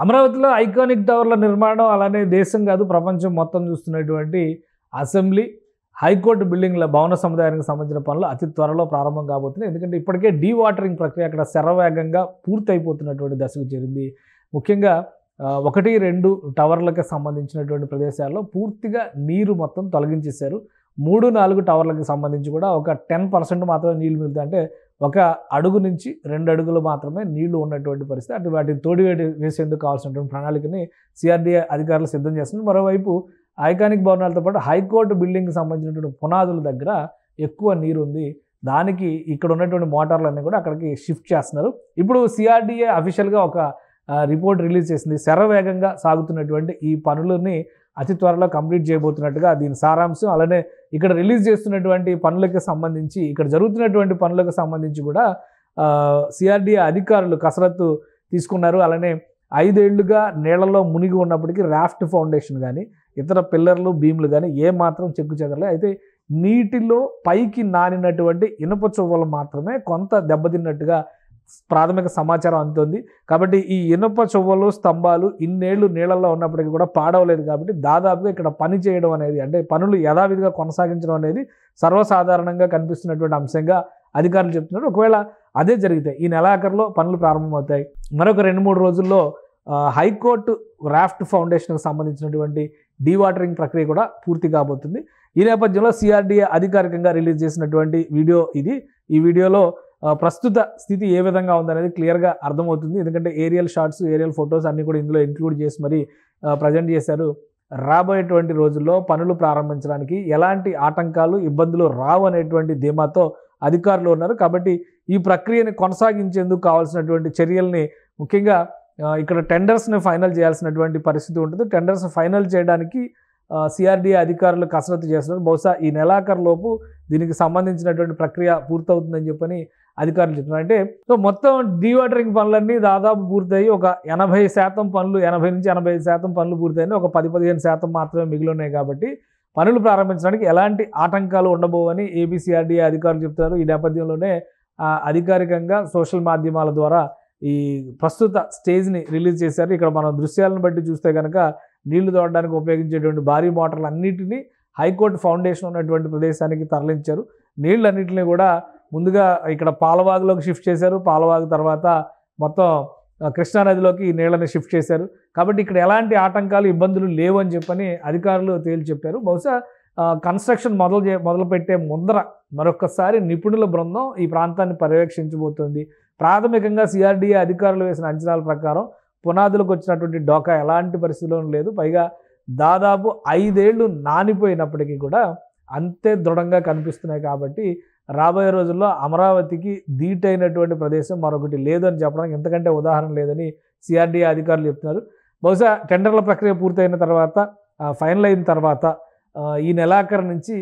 అమరావతిలో ఐకానిక్ టవర్ల నిర్మాణం అలానే దేశం కాదు ప్రపంచం మొత్తం చూస్తున్నటువంటి అసెంబ్లీ హైకోర్టు బిల్డింగ్ల భవన సముదాయానికి సంబంధించిన పనులు అతి త్వరలో ప్రారంభం కాబోతున్నాయి. ఎందుకంటే ఇప్పటికే డీవాటరింగ్ ప్రక్రియ అక్కడ శరవేగంగా పూర్తయిపోతున్నటువంటి దశకు చేరింది. ముఖ్యంగా 1-2 టవర్లకు సంబంధించినటువంటి ప్రదేశాల్లో పూర్తిగా నీరు మొత్తం తొలగించేశారు. 3-4 టవర్లకు సంబంధించి కూడా ఒక 10% మాత్రమే నీళ్లు మిగులుతాయి. అంటే 1 అడుగు నుంచి 2 అడుగులు మాత్రమే నీళ్లు ఉన్నటువంటి పరిస్థితి. అటు వాటిని తోడివేడి వేసేందుకు కావాల్సినటువంటి ప్రణాళికని సిఆర్డీఏ అధికారులు సిద్ధం చేస్తున్నారు. మరోవైపు ఐకానిక్ భవనాలతో పాటు హైకోర్టు బిల్డింగ్కి సంబంధించినటువంటి పునాదుల దగ్గర ఎక్కువ నీరు ఉంది. దానికి ఇక్కడ ఉన్నటువంటి మోటార్లన్నీ కూడా అక్కడికి షిఫ్ట్ చేస్తున్నారు. ఇప్పుడు సిఆర్డీఏ అఫీషియల్గా ఒక రిపోర్ట్ రిలీజ్ చేసింది. శరవేగంగా సాగుతున్నటువంటి ఈ పనులని అతి త్వరలో కంప్లీట్ చేయబోతున్నట్టుగా దీని సారాంశం. అలానే ఇక్కడ రిలీజ్ చేస్తున్నటువంటి పనులకు సంబంధించి ఇక్కడ జరుగుతున్నటువంటి పనులకు సంబంధించి కూడా సిఆర్డీఏ అధికారులు కసరత్తు తీసుకున్నారు. అలానే 5 ఏళ్లుగా నీళ్లలో మునిగి ఉన్నప్పటికీ రాఫ్ట్ ఫౌండేషన్ కానీ ఇతర పిల్లర్లు బీమ్లు కానీ ఏమాత్రం చెక్కు చెదరలే. అయితే నీటిలో పైకి నానినటువంటి ఇనుప చువ్వలు మాత్రమే కొంత దెబ్బతిన్నట్టుగా ప్రాథమిక సమాచారం అందుతుంది. కాబట్టి ఈ ఇనుప చువ్వలు స్తంభాలు ఇన్నేళ్లు నీళ్లలో ఉన్నప్పటికీ కూడా పాడవలేదు. కాబట్టి దాదాపుగా ఇక్కడ పని చేయడం అనేది అంటే పనులు యథావిధిగా కొనసాగించడం అనేది సర్వసాధారణంగా కనిపిస్తున్నటువంటి అంశంగా అధికారులు చెప్తున్నారు. ఒకవేళ అదే జరిగితే ఈ నెలాఖరులో పనులు ప్రారంభమవుతాయి. మరొక 2-3 రోజుల్లో హైకోర్టు రాఫ్ట్ ఫౌండేషన్కి సంబంధించినటువంటి డీవాటరింగ్ ప్రక్రియ కూడా పూర్తి కాబోతుంది. ఈ నేపథ్యంలో సిఆర్డీఏ అధికారికంగా రిలీజ్ చేసినటువంటి వీడియో ఇది. ఈ వీడియోలో ప్రస్తుత స్థితి ఏ విధంగా ఉందనేది క్లియర్గా అర్థమవుతుంది. ఎందుకంటే ఏరియల్ షాట్స్ ఏరియల్ ఫొటోస్ అన్నీ కూడా ఇందులో ఇంక్లూడ్ చేసి మరీ ప్రజెంట్ చేశారు. రాబోయేటువంటి రోజుల్లో పనులు ప్రారంభించడానికి ఎలాంటి ఆటంకాలు ఇబ్బందులు రావు అనేటువంటి ధీమాతో అధికారులు ఉన్నారు. కాబట్టి ఈ ప్రక్రియని కొనసాగించేందుకు కావాల్సినటువంటి చర్యల్ని ముఖ్యంగా ఇక్కడ టెండర్స్ని ఫైనల్ చేయాల్సినటువంటి పరిస్థితి ఉంటుంది. టెండర్స్ ఫైనల్ చేయడానికి సిఆర్డీఏ అధికారులు కసరత్తు చేస్తున్నారు. బహుశా ఈ నెలాఖరులోపు దీనికి సంబంధించినటువంటి ప్రక్రియ పూర్తవుతుందని చెప్పని అధికారులు చెప్తున్నారు. అంటే సో మొత్తం డీవాటరింగ్ పనులన్నీ దాదాపు పూర్తయి ఒక 80% పనులు 80-85% పనులు పూర్తయినాయి. ఒక 10-15% మాత్రమే మిగిలి ఉన్నాయి. కాబట్టి పనులు ప్రారంభించడానికి ఎలాంటి ఆటంకాలు ఉండబోవని ఏపీసీఆర్డీఏ అధికారులు చెప్తారు. ఈ నేపథ్యంలోనే అధికారికంగా సోషల్ మాధ్యమాల ద్వారా ఈ ప్రస్తుత స్టేజ్ని రిలీజ్ చేశారు. ఇక్కడ మనం దృశ్యాలను బట్టి చూస్తే కనుక నీళ్లు తోడడానికి ఉపయోగించేటువంటి భారీ మోటార్లు అన్నింటినీ హైకోర్టు ఫౌండేషన్ ఉన్నటువంటి ప్రదేశానికి తరలించారు. నీళ్ళన్నింటినీ కూడా ముందుగా ఇక్కడ పాలవాగులోకి షిఫ్ట్ చేశారు. పాలవాగు తర్వాత మొత్తం కృష్ణానదిలోకి ఈ నీళ్ళని షిఫ్ట్ చేశారు. కాబట్టి ఇక్కడ ఎలాంటి ఆటంకాలు ఇబ్బందులు లేవు అని చెప్పని అధికారులు తేల్చి చెప్పారు. బహుశా కన్స్ట్రక్షన్ మొదలుపెట్టే ముందర మరొకసారి నిపుణుల బృందం ఈ ప్రాంతాన్ని పర్యవేక్షించబోతోంది. ప్రాథమికంగా సిఆర్డీఏ అధికారులు వేసిన అంచనాల ప్రకారం పునాదులకు వచ్చినటువంటి డోకా ఎలాంటి పరిస్థితుల్లోనూ లేదు. పైగా దాదాపు 5 ఏళ్లు నానిపోయినప్పటికీ కూడా అంతే దృఢంగా కనిపిస్తున్నాయి. కాబట్టి రాబోయే రోజుల్లో అమరావతికి ధీటైనటువంటి ప్రదేశం మరొకటి లేదని చెప్పడానికి ఎంతకంటే ఉదాహరణ లేదని సిఆర్డీఏ అధికారులు చెప్తున్నారు. బహుశా టెండర్ల ప్రక్రియ పూర్తయిన తర్వాత ఫైనల్ అయిన తర్వాత ఈ నెలాఖరు నుంచి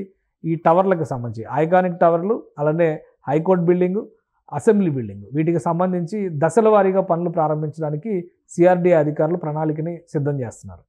ఈ టవర్లకు సంబంధించి ఐకానిక్ టవర్లు అలానే హైకోర్టు బిల్డింగు అసెంబ్లీ బిల్డింగ్ వీటికి సంబంధించి దశల వారీగా పనులు ప్రారంభించడానికి సిఆర్డీఏ అధికారులు ప్రణాళికని సిద్ధం చేస్తున్నారు.